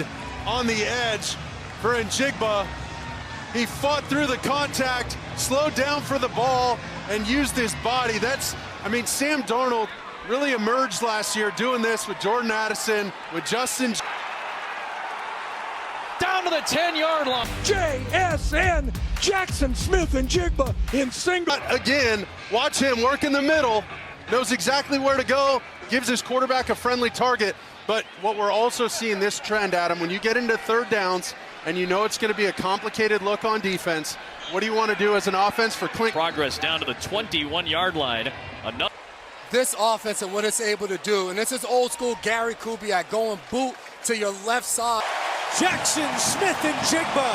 read on the edge for Njigba. He fought through the contact, slowed down for the ball, and used his body. Sam Darnold really emerged last year doing this with Jordan Addison, with Justin. Down to the 10-yard line. JSN, Jackson Smith-Njigba in single. Again, watch him work in the middle, knows exactly where to go, gives his quarterback a friendly target. But what we're also seeing this trend, Adam, when you get into third downs and you know it's going to be a complicated look on defense, what do you want to do as an offense for Clint? Progress down to the 21-yard line. Another. This offense and what it's able to do, and this is old school Gary Kubiak going boot to your left side. Jackson Smith-Njigba,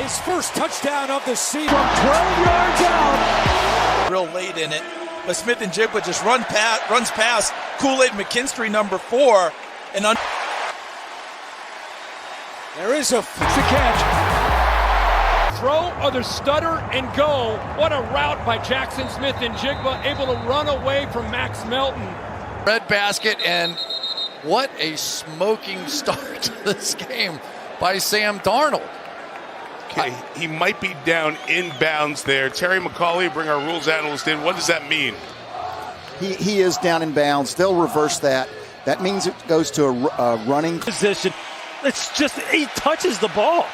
his first touchdown of the season from 12 yards out. Real late in it, but Smith-Njigba just runs past Kool-Aid McKinstry, number 4, and there is a catch. Throw or the stutter and go. What a route by Jackson Smith-Njigba, able to run away from Max Melton. Red basket, and what a smoking start to this game by Sam Darnold. Okay, he might be down inbounds there. Terry McCauley, bring our rules analyst in. What does that mean? He is down in bounds. They'll reverse that. That means it goes to a running position. It's just, he touches the ball.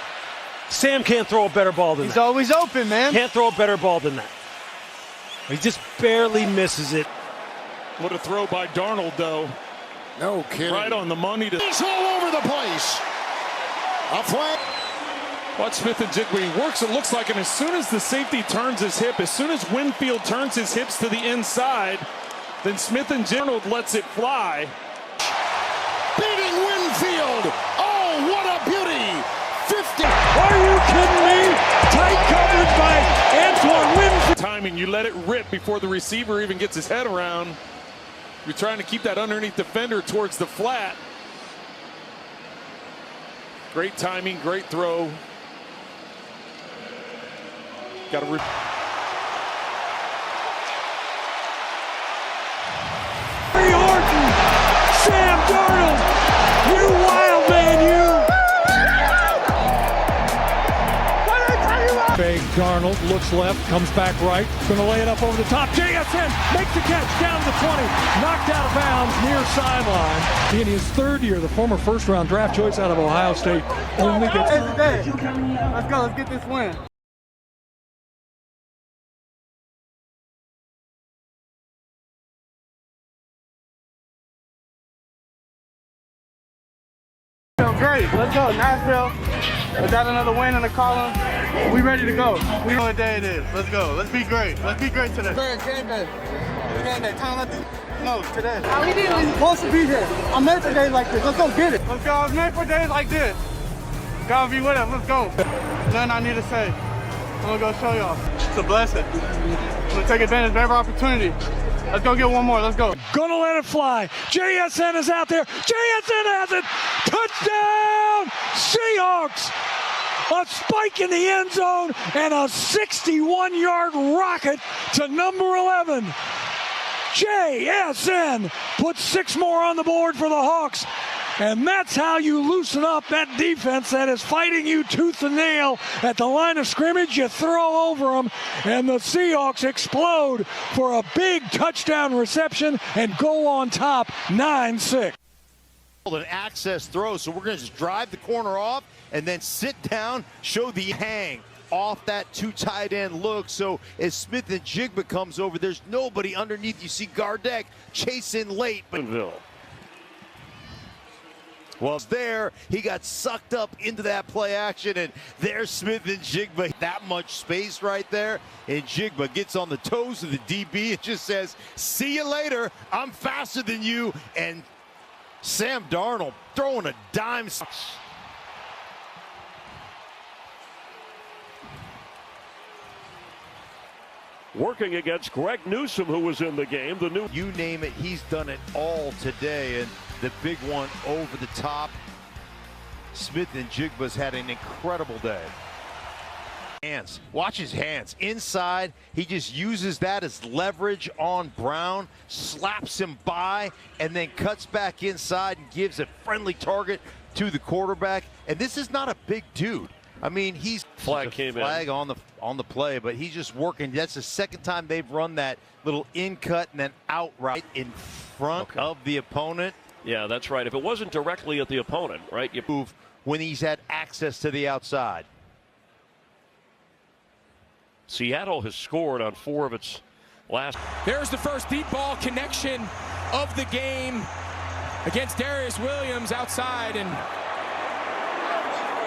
Sam can't throw a better ball than that. He's always open, man. Can't throw a better ball than that. He just barely misses it. What a throw by Darnold, though. No kidding. Right on the money. He's all over the place. A flag. Watch Smith-Njigba. He works, it looks like, and as soon as the safety turns his hip, as soon as Winfield turns his hips to the inside, then Smith-Njigba lets it fly. Beating Winfield. Oh, what a beauty. 50. Are you kidding me? Tight coverage by Antoine Winfield. Timing, you let it rip before the receiver even gets his head around. You're trying to keep that underneath defender towards the flat. Great timing, great throw. Got to Horton, Sam Darnold, you wild man, you. Fake Darnold looks left, comes back right, going to lay it up over the top. JSN makes the catch down to the 20, knocked out of bounds near sideline. In his third year, the former first-round draft choice out of Ohio State only gets. Let's go, let's get this win. Great, let's go, Nashville. Is that another win in the column? We ready to go. We know what day it is. Let's go. Let's be great. Let's be great today. Game day. Game day. No, today. How we doing? I'm supposed to be here. I'm made for days like this. Let's go get it. Let's go. I was made for days like this. God be with us. Let's go. Nothing I need to say. I'm going to go show y'all. It's a blessing. I'm going to take advantage of every opportunity. Let's go get one more. Let's go. Gonna let it fly. JSN is out there. JSN has it. Touchdown! Seahawks! A spike in the end zone and a 61-yard rocket to number 11. JSN puts 6 more on the board for the Hawks. And that's how you loosen up that defense that is fighting you tooth and nail at the line of scrimmage. You throw over them, and the Seahawks explode for a big touchdown reception and go on top 9-6. An access throw, so we're going to just drive the corner off and then sit down, show the hang off that 2 tight end look. So as Smith-Njigba comes over, there's nobody underneath. You see Gardeck chase in late. Well, there, he got sucked up into that play action, and there's Smith-Njigba. That much space right there, and Njigba gets on the toes of the DB and just says, see you later, I'm faster than you, and Sam Darnold throwing a dime. Working against Greg Newsome, who was in the game. You name it, he's done it all today, and the big one over the top. Smith-Njigba's had an incredible day. Hands, watch his hands. Inside, he just uses that as leverage on Brown, slaps him by, and then cuts back inside and gives a friendly target to the quarterback. And this is not a big dude. I mean, he's flag came in on the play, but he's just working. That's the second time they've run that little in cut and then out route in front of the opponent. Yeah, that's right. If it wasn't directly at the opponent, right? You move when he's had access to the outside. Seattle has scored on 4 of its last. There's the first deep ball connection of the game against Darius Williams outside, and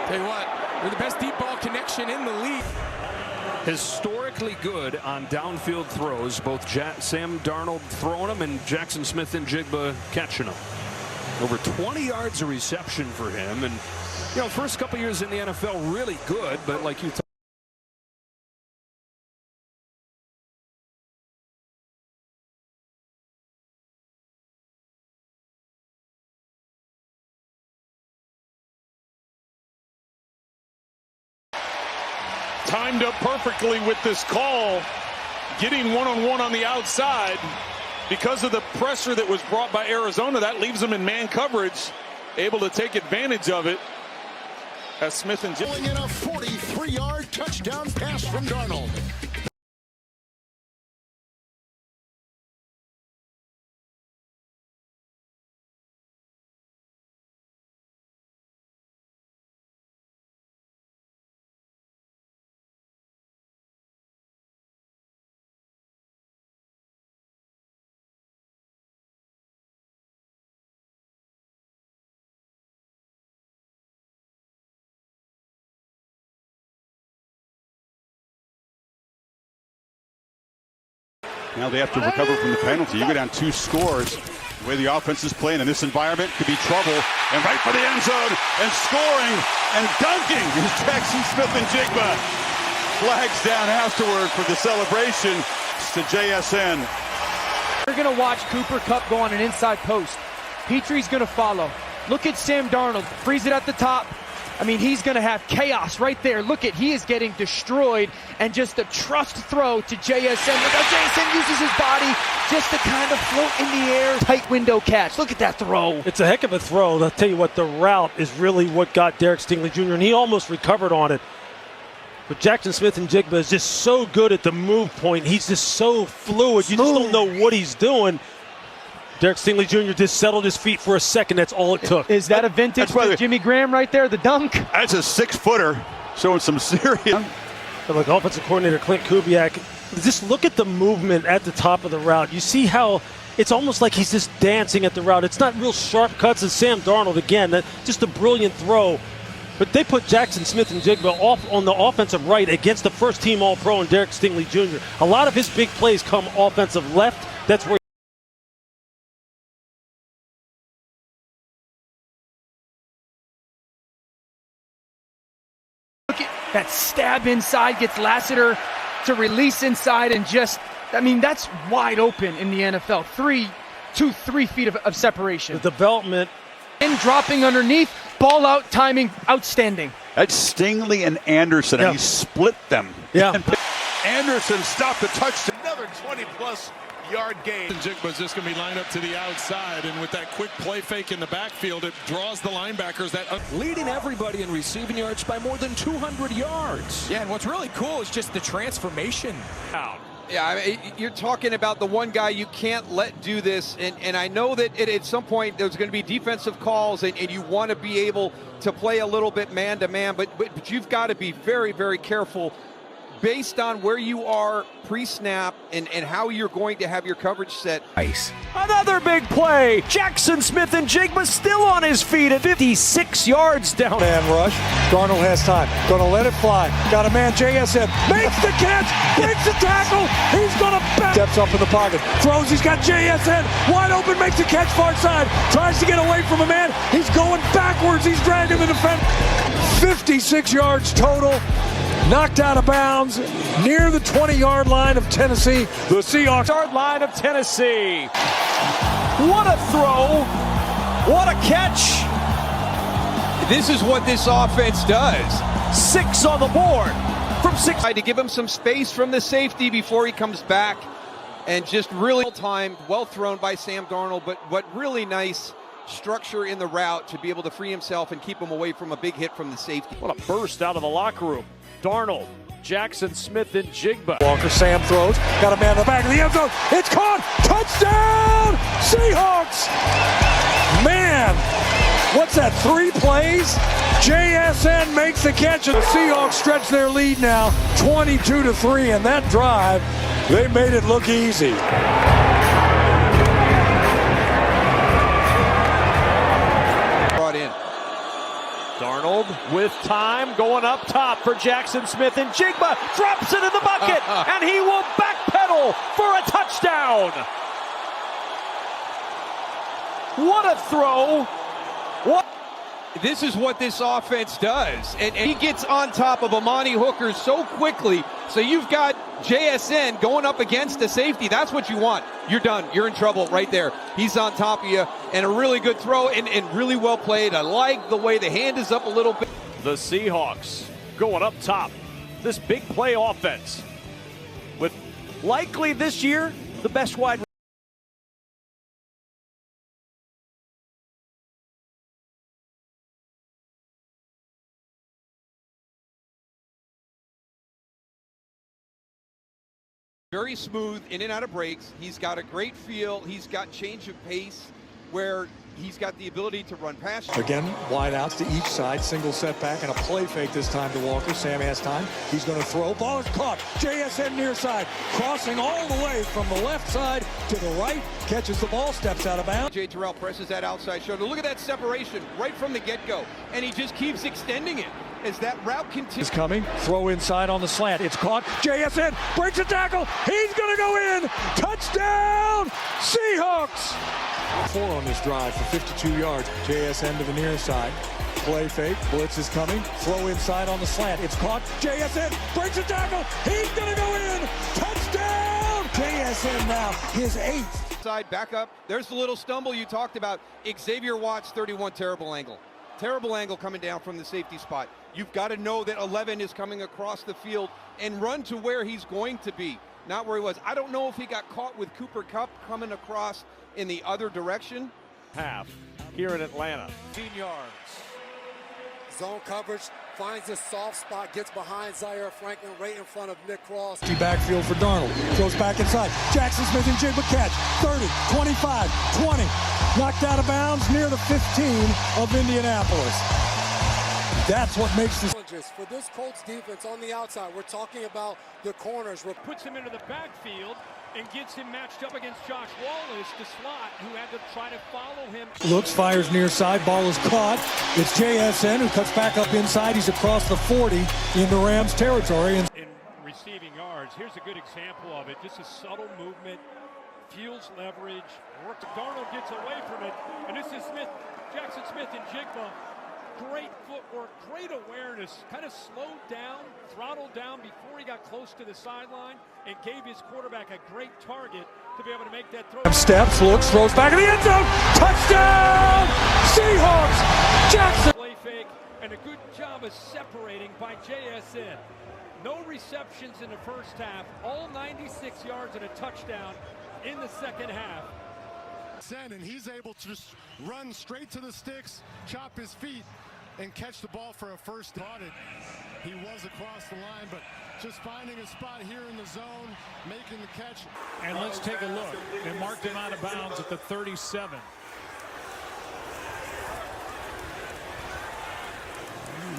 tell you what, they're the best deep ball connection in the league. Historically good on downfield throws, both Sam Darnold throwing them and Jackson Smith-Njigba catching them. Over 20 yards of reception for him, and you know, first couple years in the NFL really good, but like you timed up perfectly with this call, getting one-on-one on the outside. Because of the pressure that was brought by Arizona, that leaves them in man coverage, able to take advantage of it. As Smith and Pulling in a 43-yard touchdown pass from Darnold. Now they have to recover from the penalty. You go down 2 scores. The way the offense is playing in this environment could be trouble. And right for the end zone and scoring and dunking is Jackson Smith-Njigba. Flags down afterward for the celebration to JSN. We're going to watch Cooper Kupp go on an inside post. Petrie's going to follow. Look at Sam Darnold. Freeze it at the top. I mean, he's going to have chaos right there. Look at, he is getting destroyed, and just a trust throw to JSN. Look how JSN uses his body just to kind of float in the air. Tight window catch. Look at that throw. It's a heck of a throw. I'll tell you what, the route is really what got Derek Stingley Jr., and he almost recovered on it. But Jackson Smith-Njigba is just so good at the move point. He's just so fluid. You just don't know what he's doing. Derek Stingley Jr. just settled his feet for a second. That's all it took. Is that a vintage Jimmy Graham right there, the dunk? That's a 6-footer, showing some serious. Look, offensive coordinator Clint Kubiak, just look at the movement at the top of the route. You see how it's almost like he's just dancing at the route. It's not real sharp cuts as Sam Darnold, again, that just a brilliant throw. But they put Jackson Smith-Njigba off on the offensive right against the first-team All-Pro and Derek Stingley Jr. A lot of his big plays come offensive left. That's where that stab inside, gets Lassiter to release inside, and just, I mean, that's wide open in the NFL. 3 feet of separation. The development. And dropping underneath, ball out, timing, outstanding. That's Stingley and Anderson, and he split them. Yeah. Anderson stopped the touchdown. Another 20-plus yard gain. Njigba's just going to be lined up to the outside, and with that quick play fake in the backfield, it draws the linebackers. Leading everybody in receiving yards by more than 200 yards. Yeah, and what's really cool is just the transformation. Yeah, I mean, you're talking about the one guy you can't let do this, and I know that at some point there's going to be defensive calls, and you want to be able to play a little bit man-to-man, but you've got to be very, very careful based on where you are pre-snap and how you're going to have your coverage set. Nice. Another big play. Jackson Smith-Njigba still on his feet at 56 yards down. Man rush. Darnold has time. Going to let it fly. Got a man, JSN. Makes the catch. Breaks the tackle. He's going to back. Steps up in the pocket. Throws. He's got JSN. Wide open. Makes the catch far side. Tries to get away from a man. He's going backwards. He's dragging the defense. 56 yards total. Knocked out of bounds near the 20-yard line of Tennessee. The Seahawks. Yard line of Tennessee. What a throw. What a catch. This is what this offense does. 6 on the board. From 6. To give him some space from the safety before he comes back. And just really well-timed, well thrown by Sam Darnold, but really nice structure in the route to be able to free himself and keep him away from a big hit from the safety. What a burst out of the locker room. Darnold, Jackson Smith, and Jigba. Walker, Sam throws, got a man in the back of the end zone. It's caught. Touchdown, Seahawks. Man, what's that, 3 plays? JSN makes the catch, and the Seahawks stretch their lead now 22-3, and that drive, they made it look easy. Brought in. Darnold with time, going up top for Jackson Smith, and Jigba drops it in the bucket, and he will backpedal for a touchdown. What a throw. What? This is what this offense does. And he gets on top of Amani Hooker so quickly. So you've got JSN going up against the safety. That's what you want. You're done. You're in trouble right there. He's on top of you. And a really good throw and really well played. I like the way the hand is up a little bit. The Seahawks going up top. This big play offense with likely this year the best wide. Very smooth in and out of breaks. He's got a great feel. He's got change of pace where he's got the ability to run past. Again, wide outs to each side, single setback, and a play fake this time to Walker. Sam has time. He's going to throw. Ball is caught. JSN near side, crossing all the way from the left side to the right. Catches the ball, steps out of bounds. Jay Terrell presses that outside shoulder. Look at that separation right from the get-go. And he just keeps extending it as that route continues. Is coming. Throw inside on the slant. It's caught. JSN breaks a tackle. He's going to go in. Touchdown, Seahawks. 4 on this drive for 52 yards. JSN to the near side. Play fake. Blitz is coming. Throw inside on the slant. It's caught. JSN breaks a tackle. He's going to go in. Touchdown. JSN now his 8th. Side back up. There's the little stumble you talked about. Xavier Watts, 31, terrible angle. Terrible angle coming down from the safety spot. You've got to know that 11 is coming across the field and run to where he's going to be, not where he was. I don't know if he got caught with Cooper Kupp coming across in the other direction. Half here in Atlanta. 15 yards. Zone coverage, finds a soft spot, gets behind Zaire Franklin right in front of Nick Cross. Backfield for Darnold. Throws back inside. Jackson Smith and Jigba catch. 30, 25, 20. Knocked out of bounds near the 15 of Indianapolis. That's what makes this. For this Colts defense on the outside, we're talking about the corners. Puts him into the backfield and gets him matched up against Josh Wallace, the slot, who had to try to follow him. Looks, fires near side. Ball is caught. It's JSN who cuts back up inside. He's across the 40 in the Rams territory. And in receiving yards, here's a good example of it. Just a subtle movement, fuels leverage. Darnold gets away from it, and this is Smith, Jackson Smith and Jigba. Great footwork, great awareness, kind of slowed down, throttled down before he got close to the sideline and gave his quarterback a great target to be able to make that throw. Steps, looks, throws back in the end zone. Touchdown, Seahawks. Jackson. Play fake and a good job of separating by JSN. No receptions in the first half, all 96 yards and a touchdown in the second half. And he's able to just run straight to the sticks, chop his feet, and catch the ball for a first down. He was across the line, but just finding a spot here in the zone, making the catch. And let's take a look. They marked him out of bounds at the 37.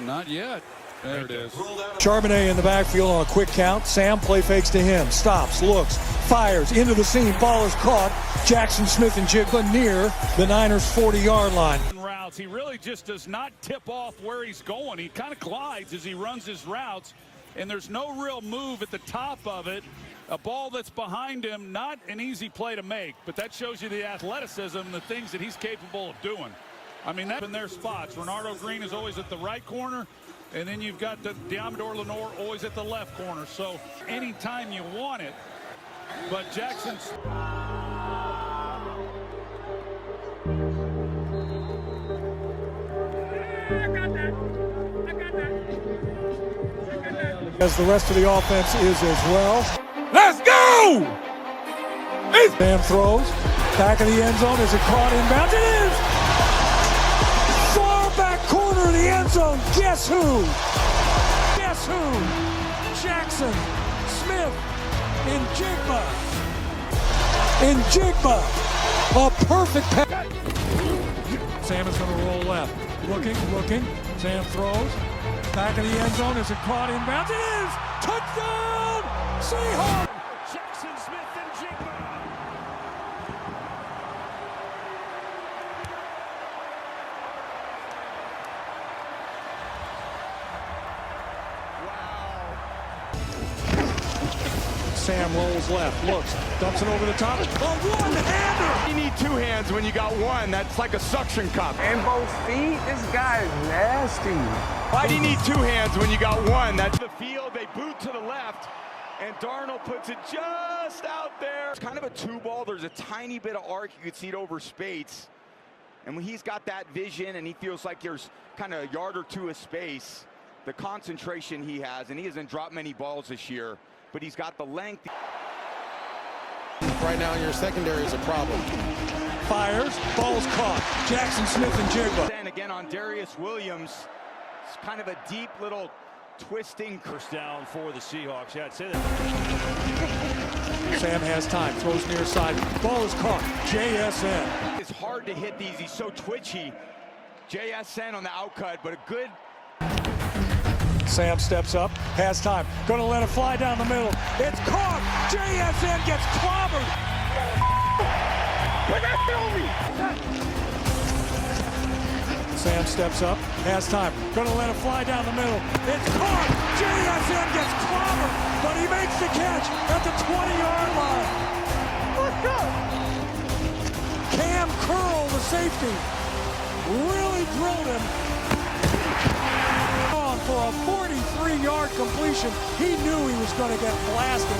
Not yet. There it is. Charbonnet in the backfield on a quick count. Sam play fakes to him. Stops, looks, fires into the seam. Ball is caught. Jackson Smith and Jigba near the Niners' 40-yard line. Routes. He really just does not tip off where he's going. He kind of glides as he runs his routes, and there's no real move at the top of it. A ball that's behind him, not an easy play to make, but that shows you the athleticism and the things that he's capable of doing. I mean, that's in their spots. Renardo Green is always at the right corner, and then you've got the Diamador Lenore always at the left corner. So anytime you want it, but Jackson's... As the rest of the offense is as well. Let's go! Sam throws. Back of the end zone. Is it caught inbounds? It is! Guess who? Guess who? Jackson Smith in Jigba. In Jigba. A perfect pass. Sam is going to roll left. Looking. Sam throws. Back of the end zone. Is it caught inbounds? It is! Touchdown! Seahawks! Jackson Smith and Jigba. Sam rolls left, looks, dumps it over the top. A one-hander! You need two hands when you got one. That's like a suction cup. And both feet? This guy is nasty. Why do you need two hands when you got one? That's the field. They boot to the left, and Darnold puts it just out there. It's kind of a two ball. There's a tiny bit of arc. You could see it over Spates. And when he's got that vision and he feels like there's kind of a yard or two of space, the concentration he has, and he hasn't dropped many balls this year, but he's got the length. Right now, your secondary is a problem. Fires, ball's caught. Jackson Smith and Jigba. And again on Darius Williams, it's kind of a deep little twisting. First down for the Seahawks. Yeah, I'd say that. Sam has time, throws near side. Ball is caught. JSN. It's hard to hit these. He's so twitchy. JSN on the outcut, but a good. Sam steps up, has time, gonna let it fly down the middle. It's caught! JSN gets clobbered! Sam steps up, has time, gonna let it fly down the middle. It's caught! JSN gets clobbered, but he makes the catch at the 20-yard line. Cam Curl, the safety, really drilled him. For a 43-yard completion, he knew he was going to get blasted.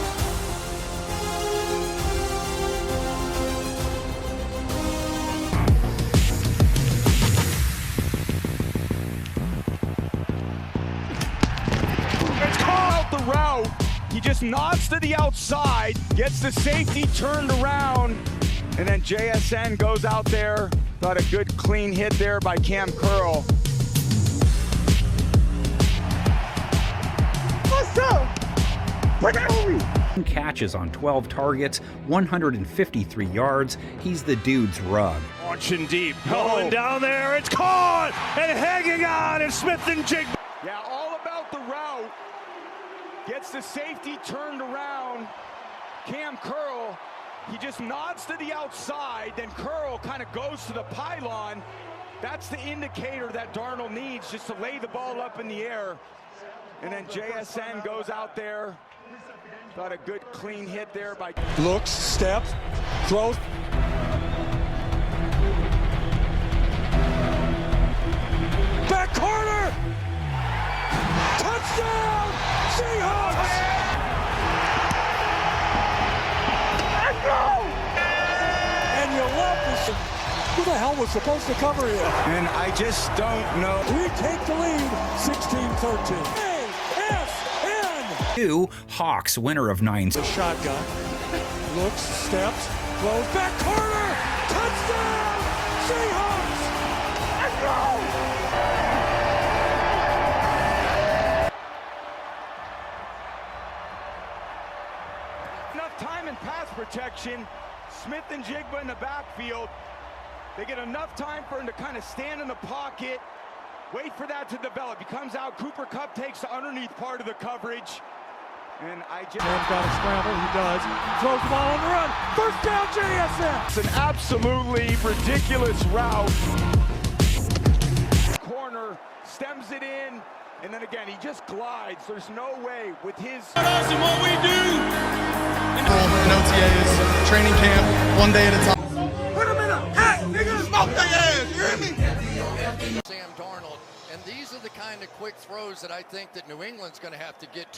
It's called out the route. He just nods to the outside, gets the safety turned around, and then JSN goes out there. Got a good clean hit there by Cam Curl. Catches on 12 targets, 153 yards. He's the dude's rug. Launching deep, going down there. It's caught and hanging on. And Smith and Jigba. Yeah, all about the route. Gets the safety turned around. Cam Curl, he just nods to the outside. Then Curl kind of goes to the pylon. That's the indicator that Darnold needs, just to lay the ball up in the air. And then JSN goes out there. Got a good clean hit there by. Looks, steps, throws. Back corner! Touchdown! Seahawks! Let's go! And you love this. Who the hell was supposed to cover it? And I just don't know. We take the lead, 16-13. Hawks, winner of 9. The shotgun. Looks, steps, throws, back corner! Touchdown! Seahawks! Let's go! Enough time in pass protection. Smith and Jigba in the backfield. They get enough time for him to kind of stand in the pocket, wait for that to develop. He comes out, Cooper Kupp takes the underneath part of the coverage. And I just... Sam's got to scramble, he does. Throws the ball on the run. First down, JSN. It's an absolutely ridiculous route. Corner, stems it in, and then again, he just glides. There's no way with his... And what we do in OTAs, training camp, one day at a time. Put him in a hat, nigga! Smoke their ass, you hear me? Sam Darnold, and these are the kind of quick throws that I think that New England's going to have to get to.